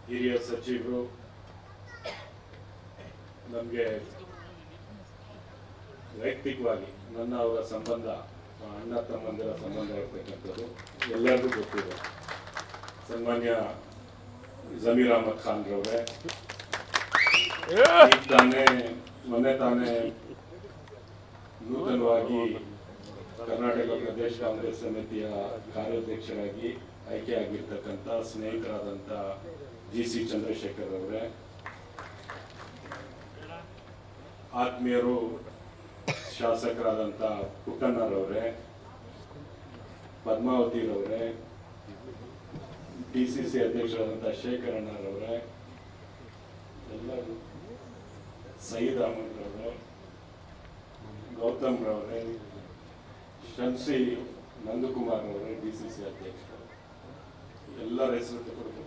ಹಿರಿಯ ಸಚಿವರು, ನಮಗೆ ವೈಯಕ್ತಿಕವಾಗಿ ನನ್ನ ಅವರ ಸಂಬಂಧ ಅಣ್ಣ ತಮ್ಮಂದಿರ ಸಂಬಂಧ ಇರ್ತಕ್ಕಂಥದ್ದು ಎಲ್ಲರಿಗೂ ಗೊತ್ತಿದೆ. ಸನ್ಮಾನ್ಯ ಜಮೀರ್ ಅಹಮದ್ ಖಾನ್ ರವರೇ, ಮೊನ್ನೆ ತಾನೇ ನೂತನವಾಗಿ ಕರ್ನಾಟಕ ಪ್ರದೇಶ ಕಾಂಗ್ರೆಸ್ ಸಮಿತಿಯ ಕಾರ್ಯಾಧ್ಯಕ್ಷರಾಗಿ ಆಯ್ಕೆಯಾಗಿರ್ತಕ್ಕಂಥ ಸ್ನೇಹಿತರಾದಂಥ GC ಚಂದ್ರಶೇಖರ್ ಅವರೇ, ಆತ್ಮೀಯರು ಶಾಸಕರಾದಂಥ ಪುಟ್ಟಣ್ಣರವರೇ, ಪದ್ಮಾವತಿರವರೇ, DCC ಅಧ್ಯಕ್ಷರಾದಂಥ ಶೇಖರಣ್ಣರವರೇ, ಎಲ್ಲರೂ, ಸಯೀದ್ ಅಹಮದ್ ರವರೇ, ಗೌತಮ್ ರವರೇ, ಶಂಸಿ ನಂದಕುಮಾರ್ ಅವರೇ, DCC ಅಧ್ಯಕ್ಷರು, ಎಲ್ಲರ ಹೆಸರು ತಗೊಳ್ಬೇಕು.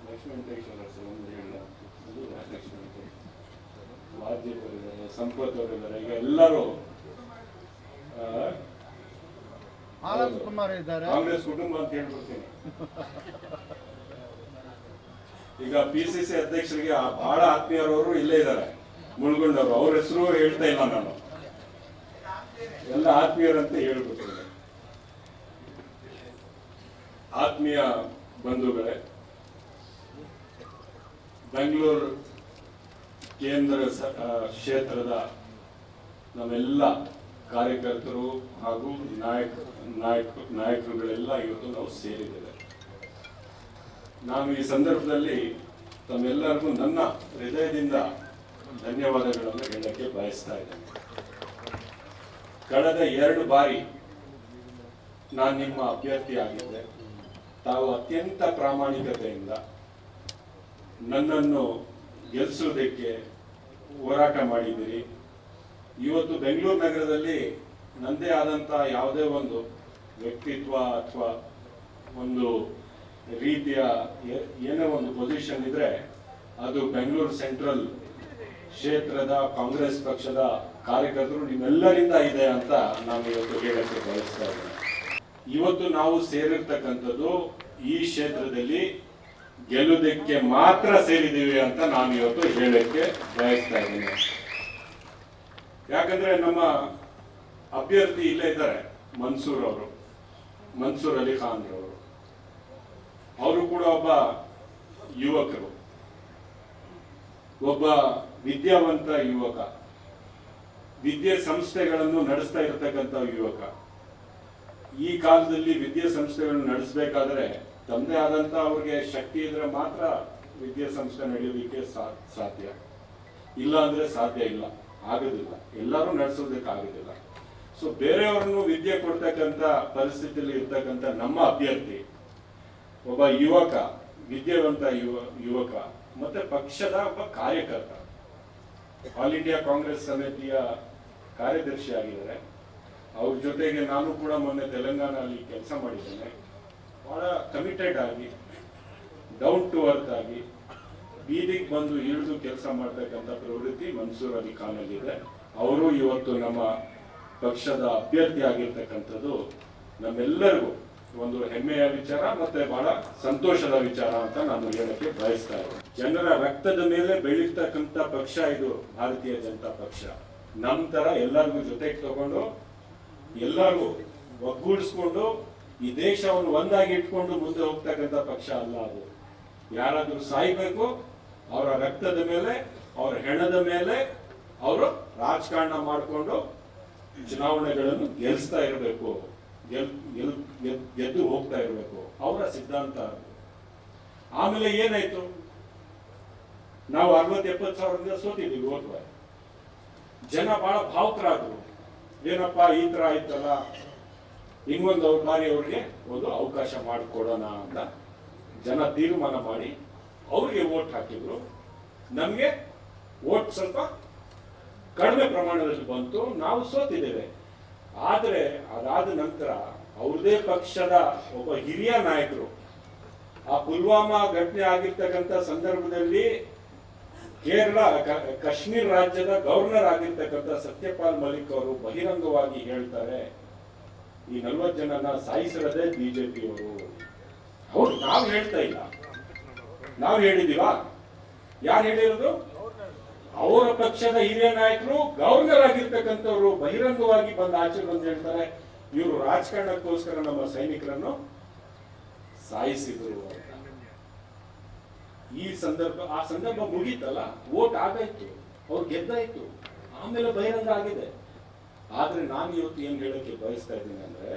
ಲಕ್ಷ್ಮೀ ವೆಂಕಟೇಶ್ವರ ಸರ್ ಒಂದು ಹೇಳ, ಅದು ಲಕ್ಷ್ಮೀ ವಾದ್ಯಪ್ ಅವರಿದ್ದಾರೆ, ಸಂಪತ್ ಅವರಿದ್ದಾರೆ, ಈಗ ಎಲ್ಲರೂ ಕಾಂಗ್ರೆಸ್ ಕುಟುಂಬ ಅಂತ ಹೇಳ್ಬಿಡ್ತೀನಿ. ಈಗ PCC ಅಧ್ಯಕ್ಷರಿಗೆ ಬಹಳ ಆತ್ಮೀಯರವರು ಇಲ್ಲೇ ಇದ್ದಾರೆ, ಮುಳ್ಗೊಂಡವರು, ಅವ್ರ ಹೆಸರು ಹೇಳ್ತಾ ಇಲ್ಲ ನಾನು, ಎಲ್ಲ ಆತ್ಮೀಯರಂತ ಹೇಳ್ಬಿಡ್ತೀನಿ. ಆತ್ಮೀಯ ಬಂಧುಗಳೇ, ಬೆಂಗಳೂರು ಕೇಂದ್ರ ಕ್ಷೇತ್ರದ ನಮ್ಮೆಲ್ಲ ಕಾರ್ಯಕರ್ತರು ಹಾಗೂ ನಾಯಕರುಗಳೆಲ್ಲ ಇವತ್ತು ನಾವು ಸೇರಿದ್ದೇವೆ. ನಾನು ಈ ಸಂದರ್ಭದಲ್ಲಿ ತಮ್ಮೆಲ್ಲರಿಗೂ ನನ್ನ ಹೃದಯದಿಂದ ಧನ್ಯವಾದಗಳನ್ನು ಹೇಳಕ್ಕೆ ಬಯಸ್ತಾ ಇದ್ದೇನೆ. ಕಳೆದ 2 ಬಾರಿ ನಾನು ನಿಮ್ಮ ಅಭ್ಯರ್ಥಿ ಆಗಿದ್ದೆ. ತಾವು ಅತ್ಯಂತ ಪ್ರಾಮಾಣಿಕತೆಯಿಂದ ನನ್ನನ್ನು ಗೆಲ್ಲಿಸೋದಕ್ಕೆ ಹೋರಾಟ ಮಾಡಿದ್ದೀರಿ. ಇವತ್ತು ಬೆಂಗಳೂರು ನಗರದಲ್ಲಿ ನನ್ನದೇ ಆದಂಥ ಯಾವುದೇ ಒಂದು ವ್ಯಕ್ತಿತ್ವ ಅಥವಾ ಒಂದು ರೀತಿಯ ಏನೇ ಒಂದು ಪೊಸಿಷನ್ ಇದ್ರೆ ಅದು ಬೆಂಗಳೂರು ಸೆಂಟ್ರಲ್ ಕ್ಷೇತ್ರದ ಕಾಂಗ್ರೆಸ್ ಪಕ್ಷದ ಕಾರ್ಯಕರ್ತರು ನಿಮ್ಮೆಲ್ಲರಿಂದ ಇದೆ ಅಂತ ನಾನು ಇವತ್ತು ಹೇಳಕ್ಕೆ ಬಯಸ್ತಾ ಇದ್ದೇನೆ. ಇವತ್ತು ನಾವು ಸೇರಿರ್ತಕ್ಕಂಥದ್ದು ಈ ಕ್ಷೇತ್ರದಲ್ಲಿ ಗೆಲ್ಲುವುದಕ್ಕೆ ಮಾತ್ರ ಸೇರಿದ್ದೀವಿ ಅಂತ ನಾನು ಇವತ್ತು ಹೇಳಕ್ಕೆ ಬಯಸ್ತಾ ಇದ್ದೇನೆ. ಯಾಕಂದ್ರೆ ನಮ್ಮ ಅಭ್ಯರ್ಥಿ ಇಲ್ಲೇ ಇದ್ದಾರೆ, ಮನ್ಸೂರ್ ಅಲಿ ಖಾನ್ ರವರು. ಅವರು ಕೂಡ ಒಬ್ಬ ಯುವಕರು, ಒಬ್ಬ ವಿದ್ಯಾವಂತ ಯುವಕ, ವಿದ್ಯಾ ಸಂಸ್ಥೆಗಳನ್ನು ನಡೆಸ್ತಾ ಇರತಕ್ಕಂಥ ಯುವಕ. ಈ ಕಾಲದಲ್ಲಿ ವಿದ್ಯಾಸಂಸ್ಥೆಗಳನ್ನು ನಡೆಸಬೇಕಾದ್ರೆ ತಮ್ಮದೇ ಆದಂತ ಅವ್ರಿಗೆ ಶಕ್ತಿ ಇದ್ರೆ ಮಾತ್ರ ವಿದ್ಯಾಸಂಸ್ಥೆ ನಡೆಯೋದಕ್ಕೆ ಸಾಧ್ಯ, ಇಲ್ಲ ಅಂದ್ರೆ ಸಾಧ್ಯ ಇಲ್ಲ, ಆಗೋದಿಲ್ಲ, ಎಲ್ಲರೂ ನಡೆಸೋದಕ್ಕೆ ಆಗೋದಿಲ್ಲ. ಸೊ ಬೇರೆಯವರನ್ನು ವಿದ್ಯೆ ಕೊಡ್ತಕ್ಕಂಥ ಪರಿಸ್ಥಿತಿಯಲ್ಲಿ ಇರ್ತಕ್ಕಂಥ ನಮ್ಮ ಅಭ್ಯರ್ಥಿ ಒಬ್ಬ ಯುವಕ, ವಿದ್ಯಾವಂತ ಯುವಕ, ಮತ್ತೆ ಪಕ್ಷದ ಒಬ್ಬ ಕಾರ್ಯಕರ್ತ, ಆಲ್ ಇಂಡಿಯಾ ಕಾಂಗ್ರೆಸ್ ಸಮಿತಿಯ ಕಾರ್ಯದರ್ಶಿ ಆಗಿದ್ದಾರೆ. ಅವ್ರ ಜೊತೆಗೆ ನಾನು ಕೂಡ ಮೊನ್ನೆ ತೆಲಂಗಾಣದಲ್ಲಿ ಕೆಲಸ ಮಾಡಿದ್ದೇನೆ. ಬಹಳ ಕಮಿಟೆಡ್ ಆಗಿ, ಡೌನ್ ಟು ಅರ್ತ್ ಆಗಿ, ಬೀದಿಗೆ ಬಂದು ಇಳಿದು ಕೆಲಸ ಮಾಡ್ತಕ್ಕಂಥ ಪ್ರವೃತ್ತಿ ಮನ್ಸೂರ್ ಅಲಿ ಖಾನ್ ಅಲ್ಲಿದೆ. ಅವರು ಇವತ್ತು ನಮ್ಮ ಪಕ್ಷದ ಅಭ್ಯರ್ಥಿ ಆಗಿರ್ತಕ್ಕಂಥದ್ದು ನಮ್ಮೆಲ್ಲರಿಗೂ ಒಂದು ಹೆಮ್ಮೆಯ ವಿಚಾರ ಮತ್ತೆ ಬಹಳ ಸಂತೋಷದ ವಿಚಾರ ಅಂತ ನಾನು ಹೇಳಕ್ಕೆ ಬಯಸ್ತಾ ಇದ್ದೇನೆ. ಜನರ ರಕ್ತದ ಮೇಲೆ ಬೆಳೀತಕ್ಕಂಥ ಪಕ್ಷ ಇದು ಭಾರತೀಯ ಜನತಾ ಪಕ್ಷ. ನಮ್ ತರ ಎಲ್ಲರಿಗೂ ಜೊತೆಗೆ ತಗೊಂಡು ಎಲ್ಲರಿಗೂ ಒಗ್ಗೂಡಿಸ್ಕೊಂಡು ಈ ದೇಶವನ್ನು ಒಂದಾಗಿ ಇಟ್ಕೊಂಡು ಮುಂದೆ ಹೋಗ್ತಕ್ಕಂಥ ಪಕ್ಷ ಅಲ್ಲ ಅದು. ಯಾರಾದ್ರೂ ಸಾಯ್ಬೇಕು, ಅವರ ರಕ್ತದ ಮೇಲೆ, ಅವರ ಹೆಣದ ಮೇಲೆ ಅವರು ರಾಜಕಾರಣ ಮಾಡಿಕೊಂಡು ಚುನಾವಣೆಗಳನ್ನು ಗೆಲ್ಲಿಸ್ತಾ ಇರಬೇಕು, ಗೆದ್ದು ಹೋಗ್ತಾ ಇರಬೇಕು, ಅವರ ಸಿದ್ಧಾಂತ. ಆಮೇಲೆ ಏನಾಯ್ತು, ನಾವು 60-70 ಸಾವಿರದಿಂದ ಸೋತಿದ್ದೀವಿ ಓಟ್ ಬಾರಿ. ಜನ ಬಹಳ ಭಾವುಕರಾದ್ರು, ಏನಪ್ಪಾ ಈ ತರ ಆಯ್ತಲ್ಲ, ಇನ್ನೊಂದು ಬಾರಿ ಅವ್ರಿಗೆ ಒಂದು ಅವಕಾಶ ಮಾಡಿಕೊಡೋಣ ಅಂತ ಜನ ತೀರ್ಮಾನ ಮಾಡಿ ಅವ್ರಿಗೆ ವೋಟ್ ಹಾಕಿದ್ರು. ನಮ್ಗೆ ವೋಟ್ ಸ್ವಲ್ಪ ಕಡಿಮೆ ಪ್ರಮಾಣದಲ್ಲಿ ಬಂತು, ನಾವು ಸೋತಿದ್ದೇವೆ. ಆದ್ರೆ ಅದಾದ ನಂತರ ಅವ್ರದೇ ಪಕ್ಷದ ಒಬ್ಬ ಹಿರಿಯ ನಾಯಕರು ಆ ಪುಲ್ವಾಮಾ ಘಟನೆ ಆಗಿರ್ತಕ್ಕಂಥ ಸಂದರ್ಭದಲ್ಲಿ ಕಾಶ್ಮೀರ ರಾಜ್ಯದ ಗವರ್ನರ್ ಆಗಿರ್ತಕ್ಕಂಥ ಸತ್ಯಪಾಲ್ ಮಲಿಕ್ ಅವರು ಬಹಿರಂಗವಾಗಿ ಹೇಳ್ತಾರೆ, ಈ 40 ಜನನ ಸಾಯಿಸಿರೋದೇ ಬಿಜೆಪಿಯವರು, ಹೌದು, ನಾವು ಹೇಳ್ತಾ ಇಲ್ಲ, ನಾವು ಹೇಳಿದೀವ? ಯಾರು ಹೇಳಿರೋದು? ಅವರ ಪಕ್ಷದ ಹಿರಿಯ ನಾಯಕರು, ಗವರ್ನರ್ ಆಗಿರ್ತಕ್ಕಂಥವ್ರು ಬಹಿರಂಗವಾಗಿ ಬಂದು ಆಚೆ ಬಂದು ಹೇಳ್ತಾರೆ, ಇವರು ರಾಜಕಾರಣಕ್ಕೋಸ್ಕರ ನಮ್ಮ ಸೈನಿಕರನ್ನು ಸಾಯಿಸಿದ್ರು ಅಂತ. ಈ ಸಂದರ್ಭ ಮುಗೀತಲ್ಲ, ವೋಟ್ ಆಗಾಯ್ತು, ಅವ್ರು ಗೆದ್ದಾಯ್ತು, ಆಮೇಲೆ ಬಹಿರಂಗ ಆಗಿದೆ. ಆದ್ರೆ ನಾನು ಇವತ್ತು ಏನ್ ಹೇಳಕ್ಕೆ ಬಯಸ್ತಾ ಇದ್ದೀನಿ ಅಂದ್ರೆ,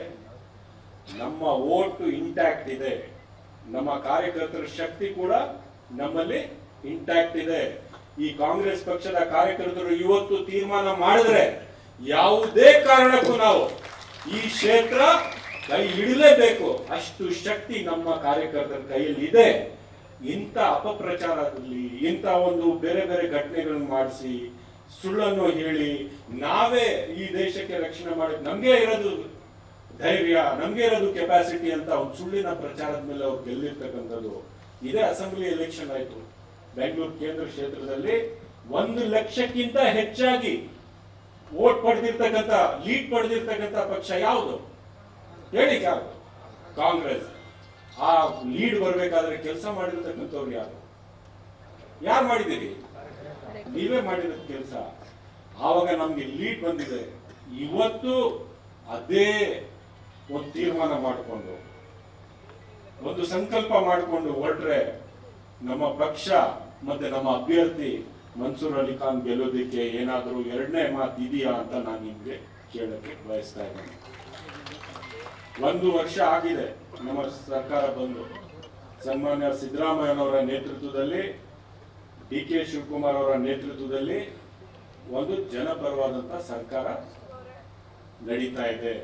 ನಮ್ಮ ವೋಟ್ ಇಂಟ್ಯಾಕ್ಟ್ ಇದೆ, ನಮ್ಮ ಕಾರ್ಯಕರ್ತರ ಶಕ್ತಿ ಕೂಡ ನಮ್ಮಲ್ಲಿ ಇಂಟ್ಯಾಕ್ಟ್ ಇದೆ. ಈ ಕಾಂಗ್ರೆಸ್ ಪಕ್ಷದ ಕಾರ್ಯಕರ್ತರು ಇವತ್ತು ತೀರ್ಮಾನ ಮಾಡಿದ್ರೆ ಯಾವುದೇ ಕಾರಣಕ್ಕೂ ನಾವು ಈ ಕ್ಷೇತ್ರ ಕೈ ಹಿಡಲೇಬೇಕು, ಅಷ್ಟು ಶಕ್ತಿ ನಮ್ಮ ಕಾರ್ಯಕರ್ತರ ಕೈಯಲ್ಲಿ ಇದೆ. ಇಂಥ ಅಪಪ್ರಚಾರದಲ್ಲಿ, ಇಂಥ ಒಂದು ಬೇರೆ ಬೇರೆ ಘಟನೆಗಳನ್ನು ಮಾಡಿಸಿ, ಸುಳ್ಳನ್ನು ಹೇಳಿ ನಾವೇ ಈ ದೇಶಕ್ಕೆ ರಕ್ಷಣೆ ಮಾಡಿ, ನಮ್ಗೆ ಇರೋದು ಧೈರ್ಯ, ನಮ್ಗೆ ಇರೋದು ಕೆಪಾಸಿಟಿ ಅಂತ ಒಂದು ಸುಳ್ಳಿನ ಪ್ರಚಾರದ ಮೇಲೆ ಅವ್ರು ಗೆಲ್ಲಿರ್ತಕ್ಕಂಥದ್ದು. ಇದೇ ಅಸೆಂಬ್ಲಿ ಎಲೆಕ್ಷನ್ ಆಯ್ತು ಬೆಂಗಳೂರು ಕೇಂದ್ರ ಕ್ಷೇತ್ರದಲ್ಲಿ, 1 ಲಕ್ಷಕ್ಕಿಂತ ಹೆಚ್ಚಾಗಿ ವೋಟ್ ಪಡೆದಿರ್ತಕ್ಕಂಥ, ಲೀಡ್ ಪಡೆದಿರ್ತಕ್ಕಂಥ ಪಕ್ಷ ಯಾವುದು ಹೇಳಿ? ಯಾವುದು? ಕಾಂಗ್ರೆಸ್. ಆ ಲೀಡ್ ಬರ್ಬೇಕಾದ್ರೆ ಕೆಲಸ ಮಾಡಿರ್ತಕ್ಕಂಥವ್ರು ಯಾರು ಮಾಡಿದ್ದೀರಿ? ನೀವೇ ಮಾಡಿದ ಕೆಲಸ. ಆವಾಗ ನಮ್ಗೆ ಲೀಡ್ ಬಂದಿದೆ. ಇವತ್ತು ಅದೇ ಒಂದು ತೀರ್ಮಾನ ಮಾಡಿಕೊಂಡು, ಒಂದು ಸಂಕಲ್ಪ ಮಾಡಿಕೊಂಡು ಹೊರಟ್ರೆ ನಮ್ಮ ಪಕ್ಷ ಮತ್ತೆ ನಮ್ಮ ಅಭ್ಯರ್ಥಿ ಮನ್ಸೂರ್ ಅಲಿ ಖಾನ್ ಗೆಲ್ಲೋದಕ್ಕೆ ಏನಾದರೂ ಎರಡನೇ ಮಾತು ಇದೆಯಾ ಅಂತ ನಾನು ನಿಮ್ಗೆ ಕೇಳಕ್ಕೆ ಬಯಸ್ತಾ ಇದ್ದೀನಿ. 1 ವರ್ಷ ಆಗಿದೆ ನಮ್ಮ ಸರ್ಕಾರ ಬಂದು. ಸನ್ಮಾನ್ಯ ಸಿದ್ದರಾಮಯ್ಯನವರ ನೇತೃತ್ವದಲ್ಲಿ, DK ಶಿವಕುಮಾರ್ ಅವರ ನೇತೃತ್ವದಲ್ಲಿ ಒಂದು ಜನಪರವಾದಂತ ಸರ್ಕಾರ ನಡೀತಾ ಇದೆ.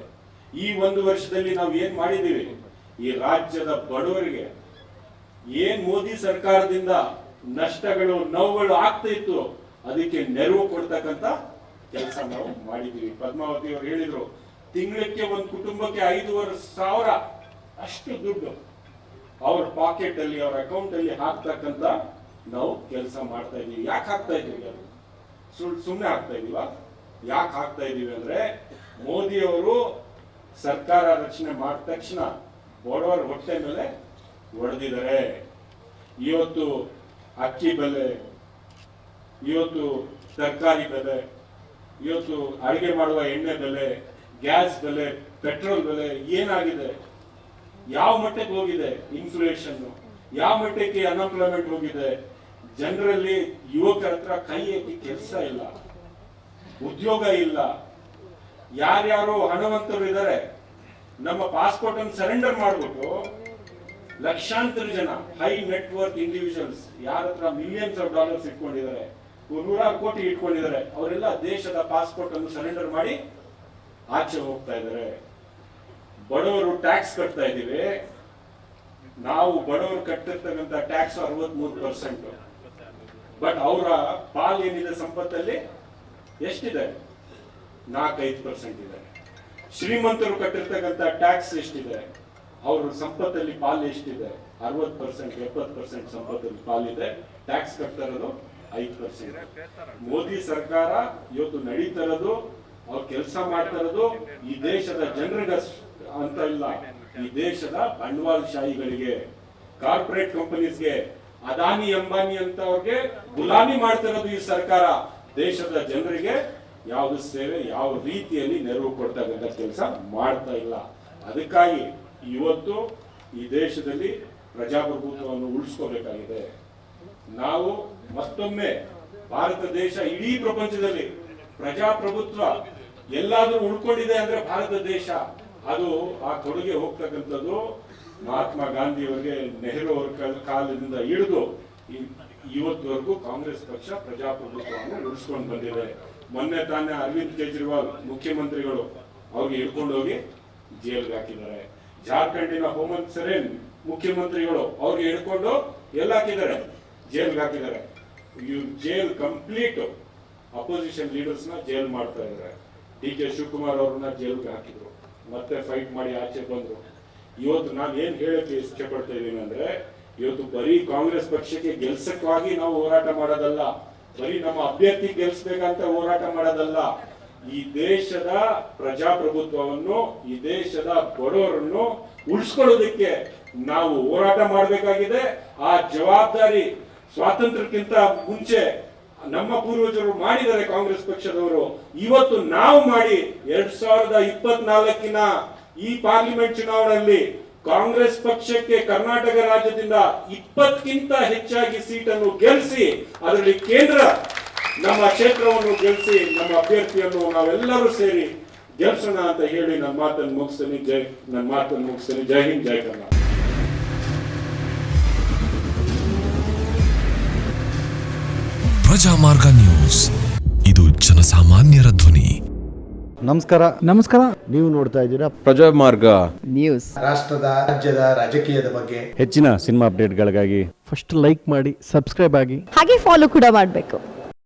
ಈ 1 ವರ್ಷದಲ್ಲಿ ನಾವು ಏನ್ ಮಾಡಿದೀವಿ? ಈ ರಾಜ್ಯದ ಬಡವರಿಗೆ ಏನ್ ಮೋದಿ ಸರ್ಕಾರದಿಂದ ನಷ್ಟಗಳು, ನೋವುಗಳು ಆಗ್ತಾ ಇತ್ತು, ಅದಕ್ಕೆ ನೆರವು ಕೊಡ್ತಕ್ಕಂತ ಕೆಲಸ ನಾವು ಮಾಡಿದೀವಿ. ಪದ್ಮಾವತಿ ಅವರು ಹೇಳಿದ್ರು, ತಿಂಗಳಿಗೆ ಒಂದು ಕುಟುಂಬಕ್ಕೆ 5,500 ಅಷ್ಟು ದುಡ್ಡು ಅವ್ರ ಪಾಕೆಟ್ ಅಲ್ಲಿ, ಅವ್ರ ಅಕೌಂಟ್ ಅಲ್ಲಿ ಹಾಕ್ತಕ್ಕಂತ ನಾವು ಕೆಲಸ ಮಾಡ್ತಾ ಇದೀವಿ. ಯಾಕೆ ಹಾಕ್ತಾ ಇದೀವಿ? ಅದು ಸುಮ್ಮನೆ ಹಾಕ್ತಾ ಇದೀವ? ಯಾಕೆ ಹಾಕ್ತಾ ಇದೀವಿ ಅಂದ್ರೆ, ಮೋದಿ ಅವರು ಸರ್ಕಾರ ರಚನೆ ಮಾಡಿದ ತಕ್ಷಣ ಬಡವರ ಹೊಟ್ಟೆ ಮೇಲೆ ಹೊಡೆದಿದ್ದಾರೆ. ಇವತ್ತು ಅಕ್ಕಿ ಬೆಲೆ, ಇವತ್ತು ತರಕಾರಿ ಬೆಲೆ, ಇವತ್ತು ಅಡಿಗೆ ಮಾಡುವ ಎಣ್ಣೆ ಬೆಲೆ, ಗ್ಯಾಸ್ ಬೆಲೆ, ಪೆಟ್ರೋಲ್ ಬೆಲೆ ಏನಾಗಿದೆ? ಯಾವ ಮಟ್ಟಕ್ಕೆ ಹೋಗಿದೆ ಇನ್ಫ್ಲೇಷನ್? ಯಾವ ಮಟ್ಟಕ್ಕೆ ಅನ್ಎಂಪ್ಲಾಯ್ಮೆಂಟ್ ಹೋಗಿದೆ? ಜನರಲ್ಲಿ, ಯುವಕರ ಹತ್ರ ಕೈ ಎತ್ತಿ ಕೆಲಸ ಇಲ್ಲ, ಉದ್ಯೋಗ ಇಲ್ಲ. ಯಾರ್ಯಾರು ಹಣವಂತರು ಇದ್ದಾರೆ, ನಮ್ಮ ಪಾಸ್ಪೋರ್ಟ್ ಅನ್ನು ಸರೆಂಡರ್ ಮಾಡ್ಬಿಟ್ಟು ಲಕ್ಷಾಂತರ ಜನ ಹೈ ನೆಟ್ವರ್ಕ್ ಇಂಡಿವಿಜುವಲ್ಸ್, ಯಾರ ಹತ್ರ ಮಿಲಿಯನ್ಸ್ ಆಫ್ ಡಾಲರ್ಸ್ ಇಟ್ಕೊಂಡಿದ್ದಾರೆ, 100 ಕೋಟಿ ಇಟ್ಕೊಂಡಿದ್ದಾರೆ, ಅವರೆಲ್ಲ ದೇಶದ ಪಾಸ್ಪೋರ್ಟ್ ಅನ್ನು ಸರೆಂಡರ್ ಮಾಡಿ ಆಚೆ ಹೋಗ್ತಾ ಇದ್ದಾರೆ. ಬಡವರು ಟ್ಯಾಕ್ಸ್ ಕಟ್ತಾ ಇದ್ದೀವಿ. ನಾವು ಬಡವರು ಕಟ್ಟಿರ್ತಕ್ಕಂಥ ಟ್ಯಾಕ್ಸ್ 63%. ಬಟ್ ಅವರ ಪಾಲ್ ಏನಿದೆ ಸಂಪತ್ತಲ್ಲಿ ಎಷ್ಟಿದೆ? 4-5% ಇದೆ. ಶ್ರೀಮಂತರು ಕಟ್ಟಿರ್ತಕ್ಕಂಥ ಟ್ಯಾಕ್ಸ್ ಎಷ್ಟಿದೆ? ಅವ್ರ ಸಂಪತ್ತಲ್ಲಿ ಪಾಲ್ ಎಷ್ಟಿದೆ? 60%, 70% ಸಂಪತ್ತಲ್ಲಿ ಪಾಲಿದೆ. ಟ್ಯಾಕ್ಸ್ ಕಟ್ತಾ ಇರೋದು 5%. ಮೋದಿ ಸರ್ಕಾರ ಇವತ್ತು ನಡೀತಾ ಇರೋದು, ಅವ್ರು ಕೆಲಸ ಮಾಡ್ತಾ ಇರೋದು ಈ ದೇಶದ ಜನರಿಗೆ ಅಂತ ಇಲ್ಲ, ಈ ದೇಶದ ಬಂಡವಾಳಶಾಹಿಗಳಿಗೆ, ಕಾರ್ಪೊರೇಟ್ ಕಂಪನೀಸ್ಗೆ, ಅದಾನಿ ಅಂಬಾನಿ ಅಂತ ಅವ್ರಿಗೆ ಗುಲಾಮಿ ಮಾಡ್ತಾ ಇರೋದು ಈ ಸರ್ಕಾರ. ದೇಶದ ಜನರಿಗೆ ಯಾವ್ದು ಸೇವೆ, ಯಾವ ರೀತಿಯಲ್ಲಿ ನೆರವು ಕೊಡ್ತಕ್ಕಂಥ ಕೆಲಸ ಮಾಡ್ತಾ ಇಲ್ಲ. ಅದಕ್ಕಾಗಿ ಇವತ್ತು ಈ ದೇಶದಲ್ಲಿ ಪ್ರಜಾಪ್ರಭುತ್ವವನ್ನು ಉಳಿಸ್ಕೋಬೇಕಾಗಿದೆ. ನಾವು ಮತ್ತೊಮ್ಮೆ ಭಾರತ ದೇಶ ಇಡೀ ಪ್ರಪಂಚದಲ್ಲಿ ಪ್ರಜಾಪ್ರಭುತ್ವ ಎಲ್ಲಾದ್ರೂ ಉಳ್ಕೊಂಡಿದೆ ಅಂದ್ರೆ ಭಾರತ ದೇಶ, ಅದು ಆ ಕೊಡುಗೆ ಹೋಗ್ತಕ್ಕಂಥದ್ದು ಮಹಾತ್ಮ ಗಾಂಧಿ ಅವರಿಗೆ, ನೆಹರು ಅವರ ಕಾಲದಿಂದ ಹಿಡಿದು ಇವತ್ತವರೆಗೂ ಕಾಂಗ್ರೆಸ್ ಪಕ್ಷ ಪ್ರಜಾಪ್ರಭುತ್ವವನ್ನು ಉಳಿಸ್ಕೊಂಡು ಬಂದಿದೆ. ಮೊನ್ನೆ ತಾನೇ ಅರವಿಂದ್ ಕೇಜ್ರಿವಾಲ್ ಮುಖ್ಯಮಂತ್ರಿಗಳು ಅವ್ರಿಗೆ ಹಿಡ್ಕೊಂಡು ಹೋಗಿ ಜೈಲ್ಗೆ ಹಾಕಿದ್ದಾರೆ. ಜಾರ್ಖಂಡಿನ ಹೇಮಂತ್ ಸೊರೇನ್ ಮುಖ್ಯಮಂತ್ರಿಗಳು ಅವ್ರಿಗೆ ಹಿಡ್ಕೊಂಡು ಎಲ್ಲ ಹಾಕಿದ್ದಾರೆ, ಜೈಲ್ಗೆ ಹಾಕಿದ್ದಾರೆ. ಜೈಲ್ ಕಂಪ್ಲೀಟ್ ಅಪೋಸಿಷನ್ ಲೀಡರ್ಸ್ ನ ಜೈಲ್ ಮಾಡ್ತಾ ಇದ್ದಾರೆ. DK ಶಿವಕುಮಾರ್ ಅವ್ರನ್ನ ಜೈಲ್ಗೆ ಹಾಕಿದ್ರು, ಮತ್ತೆ ಫೈಟ್ ಮಾಡಿ ಆಚೆ ಬಂದ್ರು. ಇವತ್ತು ನಾನು ಏನ್ ಹೇಳಕ್ಕೆ ಇಷ್ಟ ಪಡ್ತಾ ಇದ್ದೀನಿ ಅಂದ್ರೆ, ಇವತ್ತು ಬರೀ ಕಾಂಗ್ರೆಸ್ ಪಕ್ಷಕ್ಕೆ ಗೆಲ್ಸಕ್ಕಾಗಿ ನಾವು ಹೋರಾಟ ಮಾಡೋದಲ್ಲ, ಬರೀ ನಮ್ಮ ಅಭ್ಯರ್ಥಿ ಗೆಲ್ಸ್ಬೇಕಂತ ಹೋರಾಟ ಮಾಡೋದಲ್ಲ. ಈ ದೇಶದ ಪ್ರಜಾಪ್ರಭುತ್ವವನ್ನು, ಈ ದೇಶದ ಬಡವರನ್ನು ಉಳಿಸ್ಕೊಳ್ಳೋದಕ್ಕೆ ನಾವು ಹೋರಾಟ ಮಾಡಬೇಕಾಗಿದೆ. ಆ ಜವಾಬ್ದಾರಿ ಸ್ವಾತಂತ್ರ್ಯಕ್ಕಿಂತ ಮುಂಚೆ ನಮ್ಮ ಪೂರ್ವಜರು ಮಾಡಿದ್ದಾರೆ ಕಾಂಗ್ರೆಸ್ ಪಕ್ಷದವರು. ಇವತ್ತು ನಾವು ಮಾಡಿ 2024 ಈ ಪಾರ್ಲಿಮೆಂಟ್ ಚುನಾವಣೆಯಲ್ಲಿ ಕಾಂಗ್ರೆಸ್ ಪಕ್ಷಕ್ಕೆ ಕರ್ನಾಟಕ ರಾಜ್ಯದಿಂದ 20ಕ್ಕಿಂತ ಹೆಚ್ಚಾಗಿ ಸೀಟನ್ನು ಗೆಲ್ಲಿಸಿ ಅದರಲ್ಲಿ ಕೇಂದ್ರ ನಮ್ಮ ಕ್ಷೇತ್ರವನ್ನು ಗೆಲ್ಲಿಸಿ ನಮ್ಮ ಅಭ್ಯರ್ಥಿಯನ್ನು ನಾವೆಲ್ಲರೂ ಸೇರಿ ಗೆಲ್ಸೋಣ ಅಂತ ಹೇಳಿ ನನ್ನ ಮಾತನ್ನು ಮುಗಿಸ್ತೇನೆ. ಜೈ ಹಿಂದ್, ಜೈ ಕರ್ನಾಟಕ. ಪ್ರಜಾಮಾರ್ಗ ನ್ಯೂಸ್, ಇದು ಜನಸಾಮಾನ್ಯರ ಧ್ವನಿ. ನಮಸ್ಕಾರ. ನೀವು ನೋಡ್ತಾ ಇದ್ದೀರಾ ಪ್ರಜಾಮಾರ್ಗ ನ್ಯೂಸ್. ರಾಷ್ಟ್ರದ ರಾಜ್ಯದ ರಾಜಕೀಯದ ಬಗ್ಗೆ ಹೆಚ್ಚಿನ ಸಿನಿಮಾ ಅಪ್ಡೇಟ್ಗಳಿಗಾಗಿ ಫಸ್ಟ್ ಲೈಕ್ ಮಾಡಿ, ಸಬ್ಸ್ಕ್ರೈಬ್ ಆಗಿ, ಹಾಗೆ ಫಾಲೋ ಕೂಡ ಮಾಡಬೇಕು.